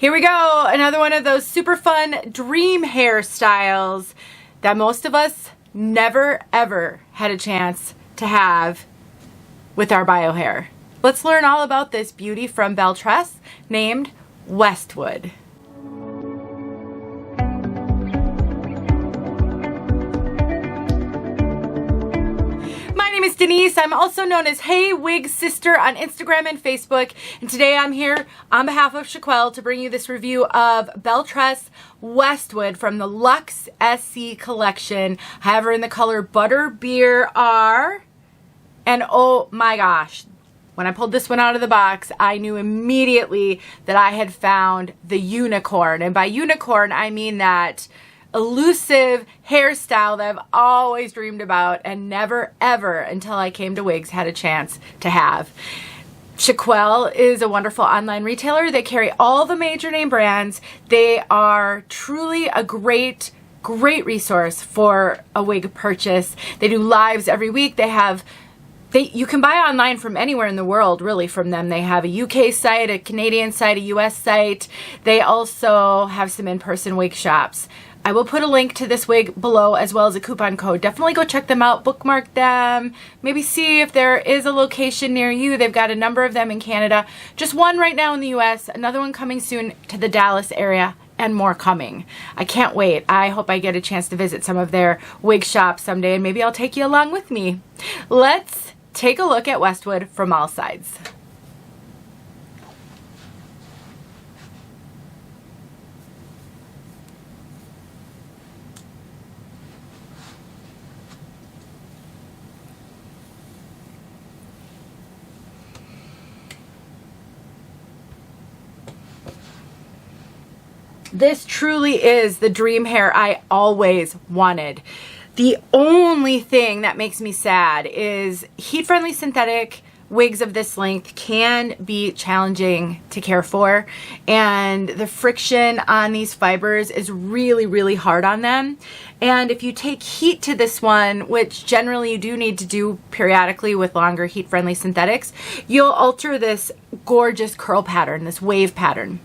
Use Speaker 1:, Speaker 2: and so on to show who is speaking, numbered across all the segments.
Speaker 1: Here we go, another one of those super fun dream hairstyles that most of us never ever had a chance to have with our bio hair. Let's learn all about this beauty from Belle Tress named Westwood. My name is Denise. I'm also known as heywigsister on Instagram and Facebook. And today I'm here on behalf of Chiquel to bring you this review of Belle Tress Westwood from the Luxe SC collection. I have her in the color Butterbeer R. And oh my gosh, when I pulled this one out of the box, I knew immediately that I had found the unicorn. And by unicorn, I mean that elusive hairstyle that I've always dreamed about and never ever until I came to Wigs had a chance to have. Chiquel is a wonderful online retailer. They carry all the major name brands. They are truly a great resource for a wig purchase. They do lives every week. You can buy online from anywhere in the world, really, from them. They have a UK site, a Canadian site, a US site. They also have some in-person wig shops. I will put a link to this wig below as well as a coupon code. Definitely go check them out, bookmark them, maybe see if there is a location near you. They've got a number of them in Canada. Just one right now in the US, another one coming soon to the Dallas area, and more coming. I can't wait. I hope I get a chance to visit some of their wig shops someday, and maybe I'll take you along with me. Let's take a look at Westwood from all sides. This truly is the dream hair I always wanted. The only thing that makes me sad is heat-friendly synthetic wigs of this length can be challenging to care for, and the friction on these fibers is really hard on them. And if you take heat to this one, which generally you do need to do periodically with longer heat-friendly synthetics, you'll alter this gorgeous curl pattern, this wave pattern.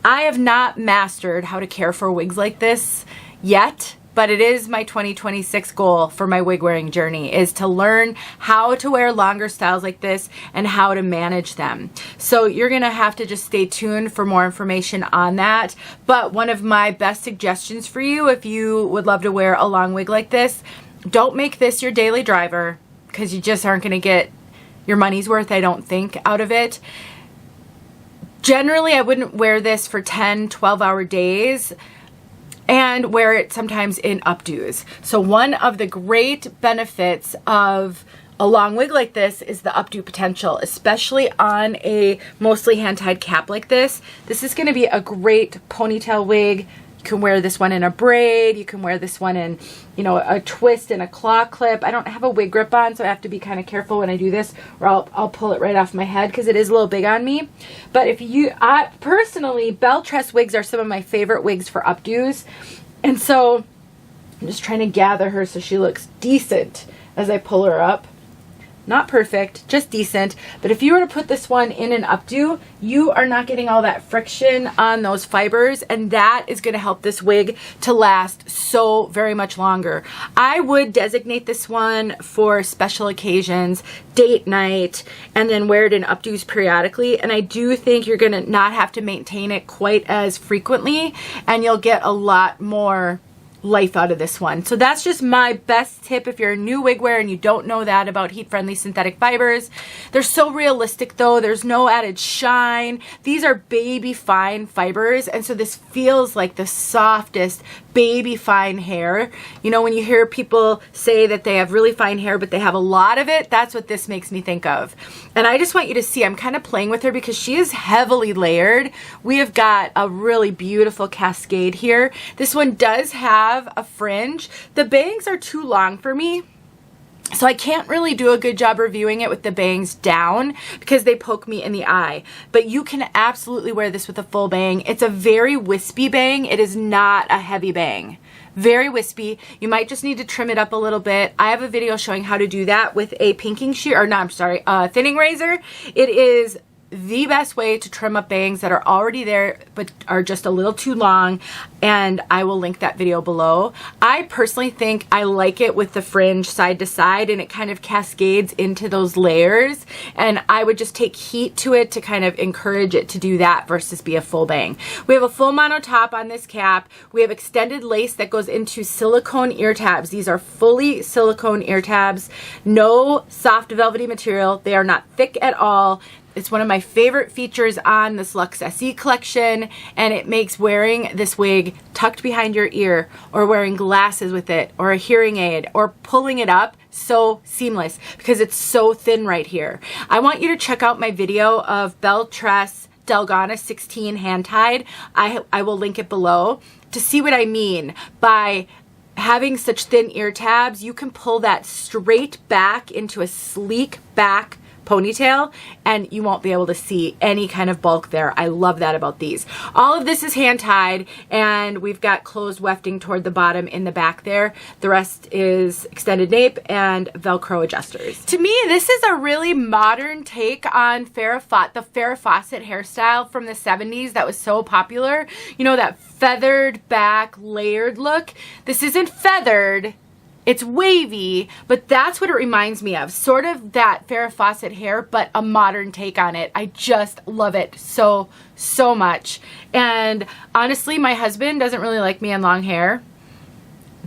Speaker 1: I have not mastered how to care for wigs like this yet, but it is my 2026 goal for my wig wearing journey, is to learn how to wear longer styles like this and how to manage them. So you're gonna have to just stay tuned for more information on that. But one of my best suggestions for you, if you would love to wear a long wig like this, don't make this your daily driver, because you just aren't gonna get your money's worth, I don't think, out of it. Generally, I wouldn't wear this for 10, 12-hour days, and wear it sometimes in updos. So one of the great benefits of a long wig like this is the Updo Potential, especially on a mostly hand-tied cap like this. This is gonna be a great ponytail wig. You can wear this one in a braid. You can wear this one in, you know, a twist and a claw clip. I don't have a wig grip on, so I have to be kind of careful when I do this, or I'll pull it right off my head because it is a little big on me. But personally, Belle Tress wigs are some of my favorite wigs for updos. And so I'm just trying to gather her so she looks decent as I pull her up. Not perfect, just decent. But if you were to put this one in an updo, you are not getting all that friction on those fibers, and that is going to help this wig to last so very much longer. I would designate this one for special occasions, date night, and then wear it in updos periodically. And I do think you're going to not have to maintain it quite as frequently, and you'll get a lot more life out of this one. So that's just my best tip if you're a new wig wearer and you don't know that about heat-friendly synthetic fibers. They're so realistic though. There's no added shine. These are baby fine fibers, and so this feels like the softest baby fine hair. You know, when you hear people say that they have really fine hair but they have a lot of it, that's what this makes me think of. And I just want you to see, I'm kind of playing with her because she is heavily layered. We have got a really beautiful cascade here. This one does have a fringe. The bangs are too long for me, so I can't really do a good job reviewing it with the bangs down because they poke me in the eye. But you can absolutely wear this with a full bang. It's a very wispy bang. It is not a heavy bang. Very wispy. You might just need to trim it up a little bit. I have a video showing how to do that with a pinking shear, or no, I'm sorry, thinning razor. It is the best way to trim up bangs that are already there but are just a little too long, and I will link that video below. I personally think I like it with the fringe side to side, and it kind of cascades into those layers, and I would just take heat to it to kind of encourage it to do that versus be a full bang. We have a full mono top on this cap. We have extended lace that goes into silicone ear tabs. These are fully silicone ear tabs, no soft velvety material. They are not thick at all. It's one of my favorite features on this Luxe SE collection, and it makes wearing this wig tucked behind your ear, or wearing glasses with it, or a hearing aid, or pulling it up so seamless because it's so thin right here. I want you to check out my video of Belle Tress Dalgona 16 hand tied. I will link it below to see what I mean by having such thin ear tabs. You can pull that straight back into a sleek back ponytail and you won't be able to see any kind of bulk there. I love that about these. All of this is hand tied, and we've got closed wefting toward the bottom in the back there. The rest is extended nape and Velcro adjusters. To me, this is a really modern take on the Farrah Fawcett hairstyle from the 70s that was so popular. You know, that feathered back layered look. This isn't feathered. It's wavy, but that's what it reminds me of. Sort of that Farrah Fawcett hair, but a modern take on it. I just love it so, so much. And honestly, my husband doesn't really like me in long hair.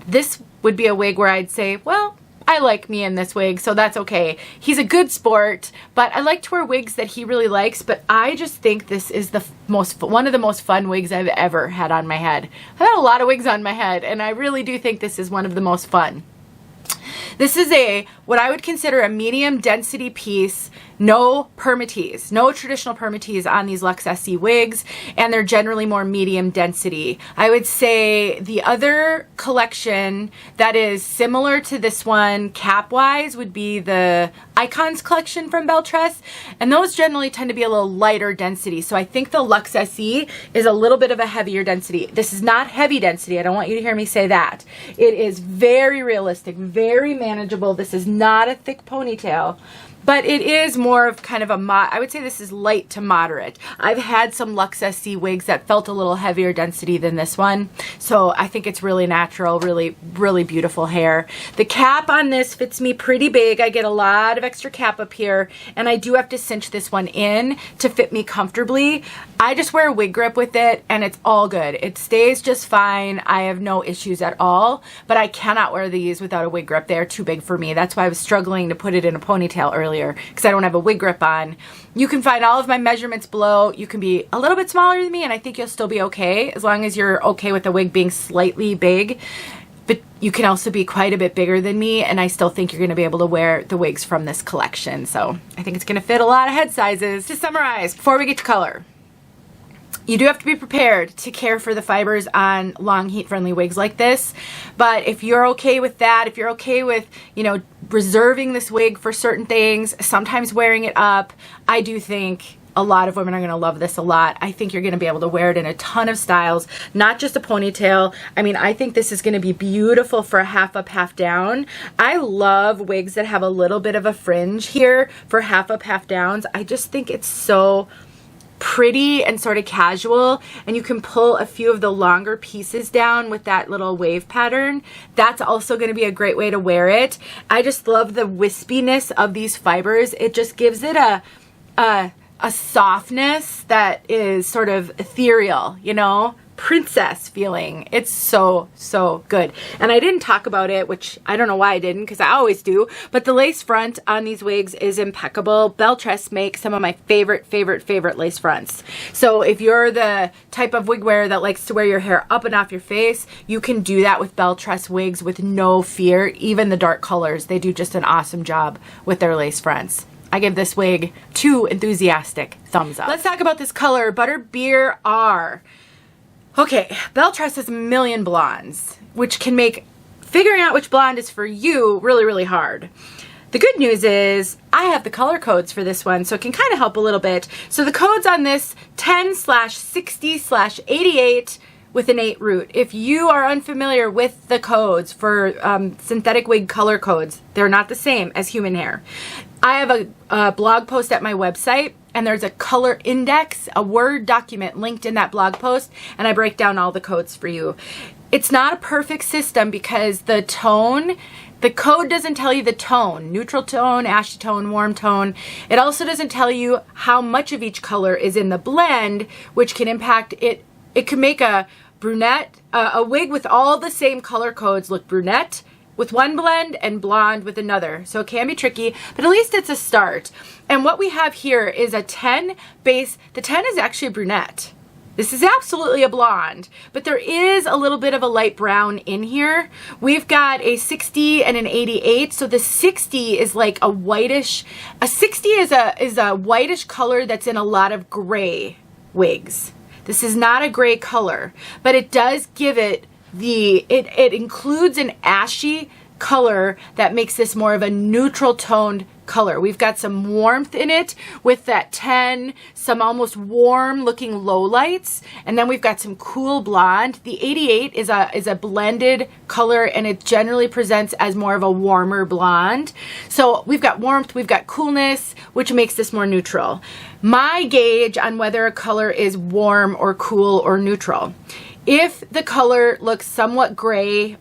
Speaker 1: This would be a wig where I'd say, well, I like me in this wig, so that's okay. He's a good sport, but I like to wear wigs that he really likes, but I just think this is one of the most fun wigs I've ever had on my head. I've had a lot of wigs on my head, and I really do think this is one of the most fun. This is what I would consider a medium density piece, no permatease, no traditional permatease on these Luxe SE wigs, and they're generally more medium density. I would say the other collection that is similar to this one cap-wise would be the Icons collection from Belle Tress, and those generally tend to be a little lighter density. So I think the Luxe SE is a little bit of a heavier density. This is not heavy density. I don't want you to hear me say that. It is very realistic, very manageable. This is not a thick ponytail, but it is more of kind of I would say this is light to moderate. I've had some Luxe SE wigs that felt a little heavier density than this one, so I think it's really natural, really, really beautiful hair. The cap on this fits me pretty big. I get a lot of extra cap up here, and I do have to cinch this one in to fit me comfortably. I just wear a wig grip with it, and it's all good. It stays just fine. I have no issues at all, but I cannot wear these without a wig grip. They are too big for me. That's why I was struggling to put it in a ponytail earlier, because I don't have a wig grip on. You can find all of my measurements below. You can be a little bit smaller than me, and I think you'll still be okay, as long as you're okay with the wig being slightly big. But you can also be quite a bit bigger than me, and I still think you're going to be able to wear the wigs from this collection. So I think it's going to fit a lot of head sizes. To summarize, before we get to color, you do have to be prepared to care for the fibers on long heat-friendly wigs like this. But if you're okay with that, if you're okay with, you know, reserving this wig for certain things, sometimes wearing it up, I do think a lot of women are going to love this a lot. I think you're going to be able to wear it in a ton of styles, not just a ponytail. I mean, I think this is going to be beautiful for a half up, half down. I love wigs that have a little bit of a fringe here for half up, half downs. I just think it's so pretty and sort of casual, and you can pull a few of the longer pieces down with that little wave pattern. That's also going to be a great way to wear it. I just love the wispiness of these fibers. It just gives it a softness that is sort of ethereal, you know, princess feeling. It's so, so good. And I didn't talk about it, which I don't know why I didn't, because I always do, but the lace front on these wigs is impeccable. Belle Tress makes some of my favorite lace fronts. So if you're the type of wig wearer that likes to wear your hair up and off your face, you can do that with Belle Tress wigs with no fear. Even the dark colors, they do just an awesome job with their lace fronts. I give this wig 2 enthusiastic thumbs up. Let's talk about this color, Butterbeer R. Okay, Belle Tress has a million blondes, which can make figuring out which blonde is for you really, really hard. The good news is I have the color codes for this one, so it can kind of help a little bit. So the codes on this 10/60/88 with an 8 root. If you are unfamiliar with the codes for synthetic wig color codes, they're not the same as human hair. I have a blog post at my website and there's a color index, a Word document linked in that blog post, and I break down all the codes for you. It's not a perfect system because the code doesn't tell you the tone, neutral tone, ashy tone, warm tone. It also doesn't tell you how much of each color is in the blend, which can impact it. It can make a brunette, a wig with all the same color codes look brunette with one blend and blonde with another. So it can be tricky, but at least it's a start. And what we have here is a 10 base. The 10 is actually a brunette. This is absolutely a blonde, but there is a little bit of a light brown in here. We've got a 60 and an 88. So the 60 is like a whitish, a 60 is a whitish color that's in a lot of gray wigs. This is not a gray color, but it does give it it includes an ashy color that makes this more of a neutral toned color. We've got some warmth in it with that 10, some almost warm looking lowlights, and then we've got some cool blonde. The 88 is a blended color, and it generally presents as more of a warmer blonde. So we've got warmth, we've got coolness, which makes this more neutral. My gauge on whether a color is warm or cool or neutral. If the color looks somewhat gray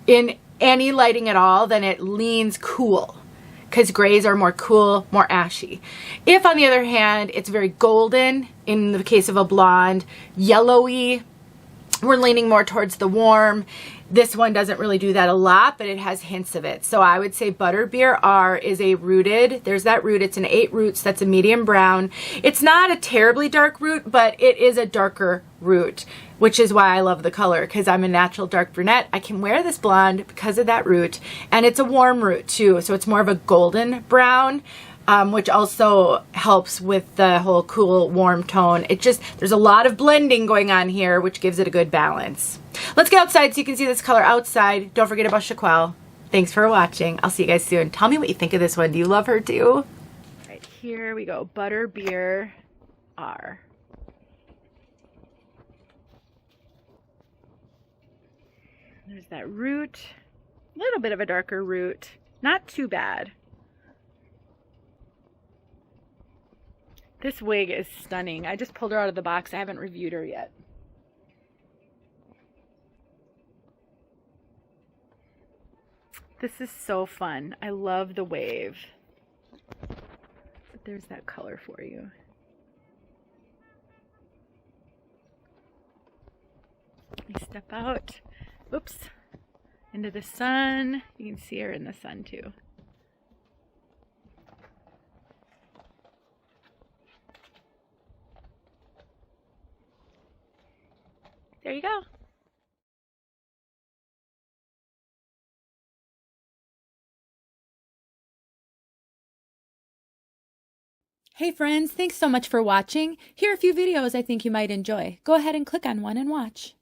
Speaker 1: in any lighting at all, then it leans cool, because grays are more cool, more ashy. If, on the other hand, it's very golden, in the case of a blonde, yellowy, we're leaning more towards the warm. This one doesn't really do that a lot, but it has hints of it. So I would say Butterbeer R is a rooted. There's that root. It's an 8 roots. That's a medium brown. It's not a terribly dark root, but it is a darker root, which is why I love the color, because I'm a natural dark brunette. I can wear this blonde because of that root, and it's a warm root too. So it's more of a golden brown, which also helps with the whole cool, warm tone. There's a lot of blending going on here, which gives it a good balance. Let's get outside so you can see this color outside. Don't forget about Chiquel. Thanks for watching. I'll see you guys soon. Tell me what you think of this one. Do you love her too? Right, here we go. Butterbeer R. There's that root. A little bit of a darker root. Not too bad. This wig is stunning. I just pulled her out of the box. I haven't reviewed her yet. This is so fun. I love the wave. But there's that color for you. Let me step out. Oops. Into the sun. You can see her in the sun too. There you go. Hey friends, thanks so much for watching. Here are a few videos I think you might enjoy. Go ahead and click on one and watch.